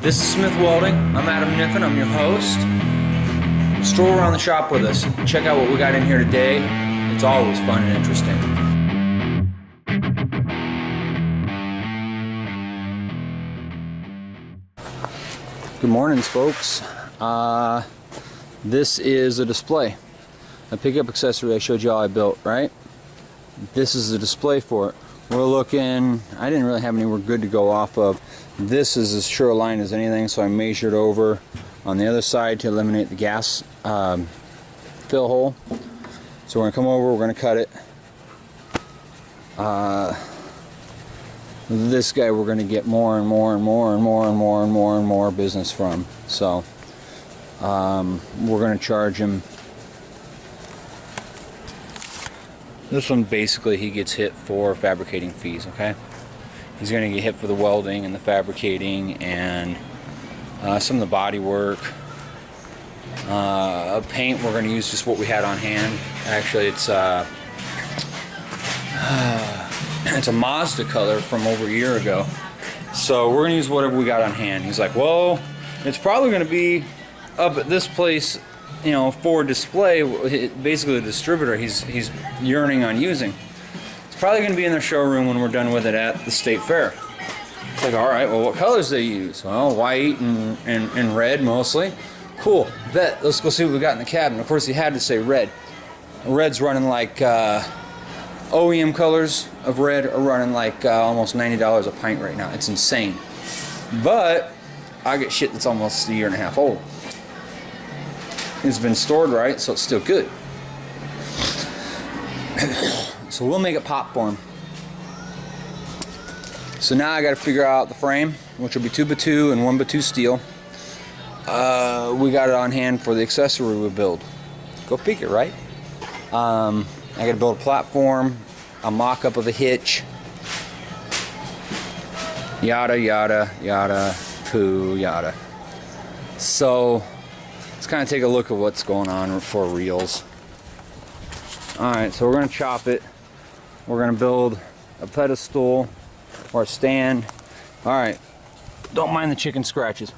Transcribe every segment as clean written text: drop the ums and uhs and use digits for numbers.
This is Smith Welding. I'm Adam Niffen. I'm your host. Stroll around the shop with us. Check out what we got in here today. It's always fun and interesting. Good mornings, folks. This is a display. A pickup accessory I showed you all I built, right? This is a display for it. We're looking, I didn't really have anywhere good to go off of. This is as sure a line as anything, so I measured over on the other side to eliminate the gas fill hole. So we're going to come over, we're going to cut it. This guy we're going to get more and more and more and more and more and more and more business from. So we're going to charge him. This one basically he gets hit for fabricating fees, okay? He's going to get hit for the welding and the fabricating and some of the body work. Paint, we're going to use just what we had on hand. Actually, it's a Mazda color from over a year ago. So we're going to use whatever we got on hand. He's like, well, it's probably going to be up at this place, you know, for display. Basically the distributor he's yearning on using. It's probably going to be in their showroom when we're done with it at the state fair. It's like, all right, well, what colors they use? Well, white and red mostly. Cool, bet. Let's go see what we got in the cabinet. Of course, he had to say red. Red's running like OEM colors of red are running like almost $90 a pint right now. It's insane. But I get shit that's almost a year and a half old. It's been stored right, so it's still good. So we'll make it pop for him. So now I got to figure out the frame, which will be 2x2 and 1x2 steel. We got it on hand for the accessory we build. Go peek it, right? I got to build a platform, a mock-up of a hitch, yada yada yada poo yada. So let's kind of take a look at what's going on for reels. Alright, so we're going to chop it. We're going to build a pedestal or a stand. Alright, don't mind the chicken scratches.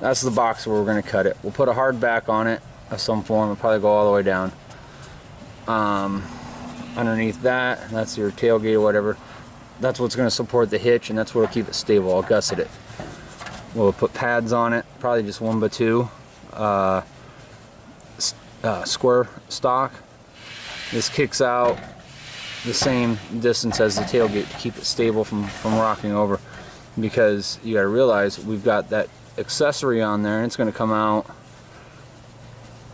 That's the box where we're going to cut it. We'll put a hard back on it of some form. It'll probably go all the way down. Underneath that, that's your tailgate or whatever. That's what's going to support the hitch, and that's what will keep it stable. I'll gusset it. We'll put pads on it, probably just 1x2. Square stock. This kicks out the same distance as the tailgate to keep it stable from rocking over, because you got to realize we've got that accessory on there and it's going to come out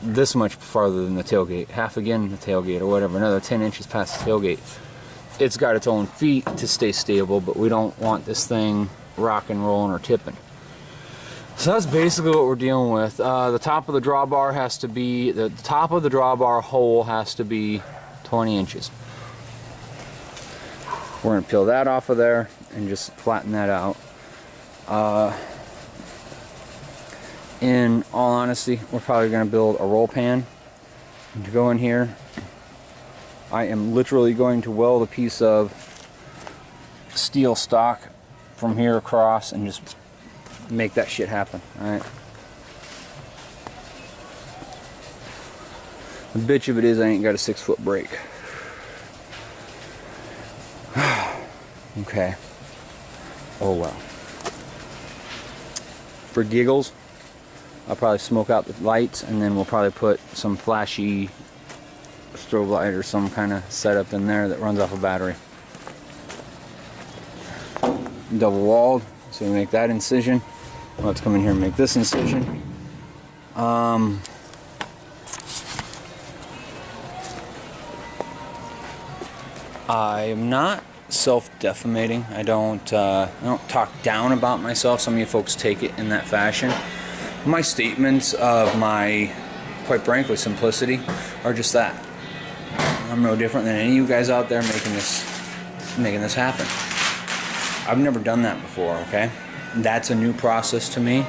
this much farther than the tailgate, half again the tailgate or whatever, another 10 inches past the tailgate. It's got its own feet to stay stable, but we don't want this thing rocking, rolling, or tipping. So that's basically what we're dealing with. The top of the drawbar has to be, the top of the drawbar hole has to be 20 inches. We're going to peel that off of there and just flatten that out. In all honesty, we're probably going to build a roll pan to go in here. I am literally going to weld a piece of steel stock from here across and just make that shit happen. Alright. The bitch of it is I ain't got a 6-foot brake. Okay. Oh well. For giggles, I'll probably smoke out the lights, and then we'll probably put some flashy strobe light or some kind of setup in there that runs off a battery. Double walled, so we make that incision. Let's come in here and make this incision. I am not self-defamating. I don't talk down about myself. Some of you folks take it in that fashion. My statements of my, quite frankly, simplicity are just that. I'm no different than any of you guys out there making this happen. I've never done that before, okay? That's a new process to me.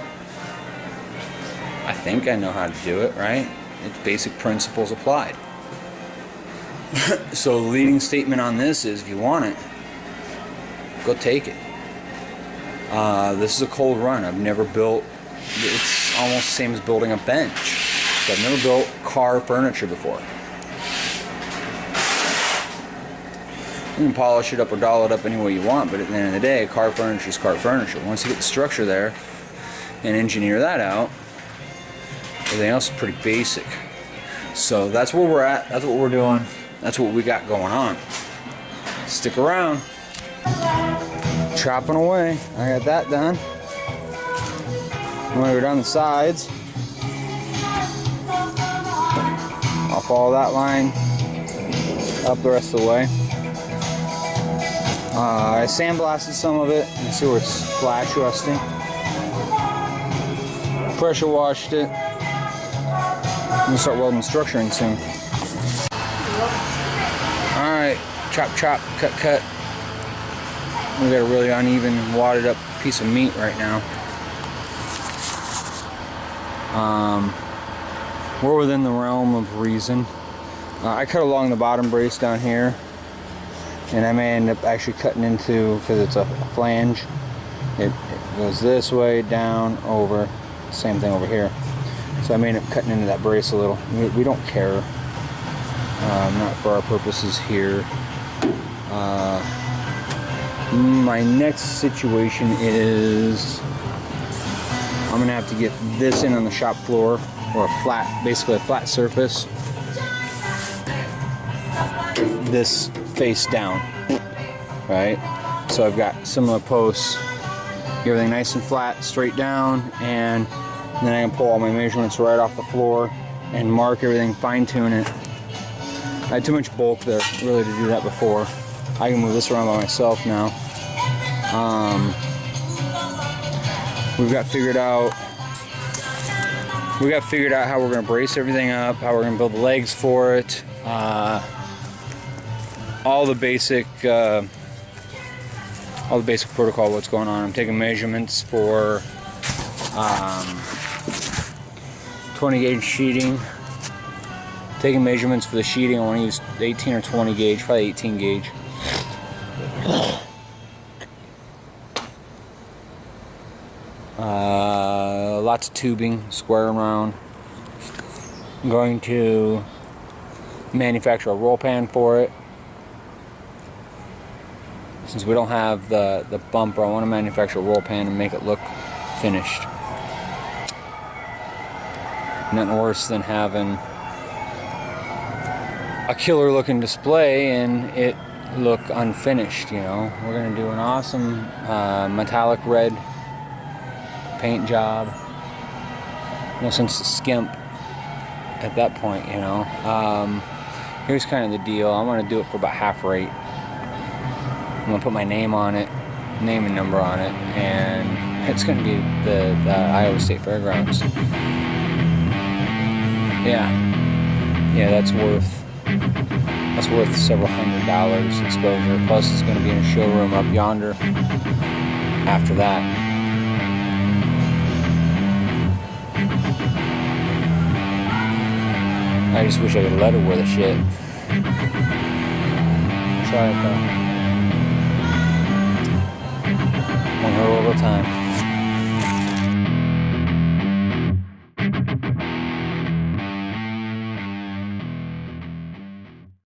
I think I know how to do it, right? It's basic principles applied. So the leading statement on this is, if you want it, go take it. This is a cold run. I've never built, it's almost the same as building a bench. So I've never built car furniture before. You can polish it up or doll it up any way you want, but at the end of the day, car furniture is car furniture. Once you get the structure there and engineer that out, everything else is pretty basic. So that's where we're at, that's what we're doing, that's what we got going on. Stick around. Chopping away. I got that done. I'm gonna go down the sides. I'll follow that line up the rest of the way. I sandblasted some of it. You can see where it's splash rusting. Pressure washed it. I'm gonna start welding structuring soon. Alright, chop, chop, cut, cut. We got a really uneven, wadded up piece of meat right now. We're within the realm of reason. I cut along the bottom brace down here, and I may end up actually cutting into, because it's a flange, it goes this way, down, over, same thing over here. So I may end up cutting into that brace a little. We don't care, not for our purposes here. My next situation is I'm gonna have to get this in on the shop floor, or a flat, basically a flat surface. This face down, right? So I've got similar posts, get everything nice and flat, straight down, and then I can pull all my measurements right off the floor and mark everything, fine tune it. I had too much bulk there really to do that before. I can move this around by myself now. We've got figured out how we're going to brace everything up, how we're going to build the legs for it, all the basic protocol, what's going on. I'm taking measurements for 20 gauge sheeting. Taking measurements for the sheeting. I want to use 18 or 20 gauge, probably 18 gauge. Lots of tubing, square and round. I'm going to manufacture a roll pan for it. Since we don't have the bumper, I want to manufacture a roll pan and make it look finished. Nothing worse than having a killer looking display and it look unfinished, you know. We're going to do an awesome metallic red paint job. No sense to skimp at that point, you know. Here's kind of the deal. I'm going to do it for about half rate. I'm going to put my name on it, name and number on it, and it's going to be the Iowa State Fairgrounds. Yeah, that's worth several $100 exposure. Plus, it's going to be in a showroom up yonder after that. I just wish I could let her wear the shit. Try it though. One hurdle at a time.